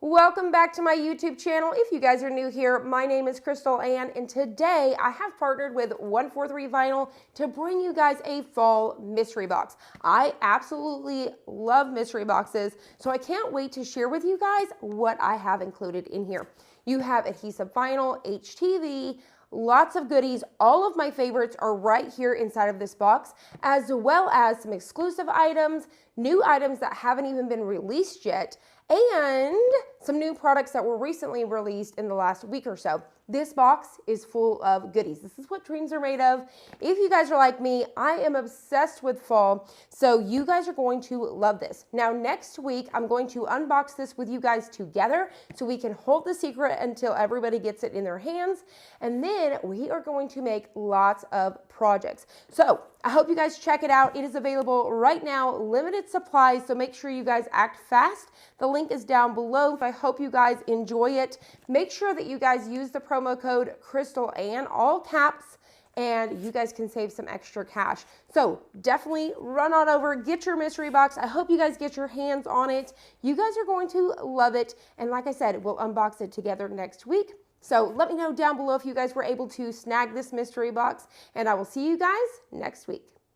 Welcome back to my YouTube channel. If you guys are new here, my name is CrystalAnn, and today I have partnered with 143Vinyl to bring you guys a fall mystery box. I absolutely love mystery boxes, so I can't wait to share with you guys what I have included in here. You have adhesive vinyl, HTV, lots of goodies. All of my favorites are right here inside of this box, as well as some exclusive items, new items that haven't even been released yet, and some new products that were recently released in the last week or so. This box is full of goodies. This is what dreams are made of. If you guys are like me, I am obsessed with fall, so you guys are going to love this. Now, next week, I'm going to unbox this with you guys together so we can hold the secret until everybody gets it in their hands, and then we are going to make lots of projects. So I hope you guys check it out. It is available right now, limited supplies, so make sure you guys act fast. The link is down below. I hope you guys enjoy it. Make sure that you guys use the promo code CrystalAnn, all caps, and you guys can save some extra cash. So definitely run on over, get your mystery box. I hope you guys get your hands on it. You guys are going to love it. And like I said, we'll unbox it together next week. So let me know down below if you guys were able to snag this mystery box, and I will see you guys next week.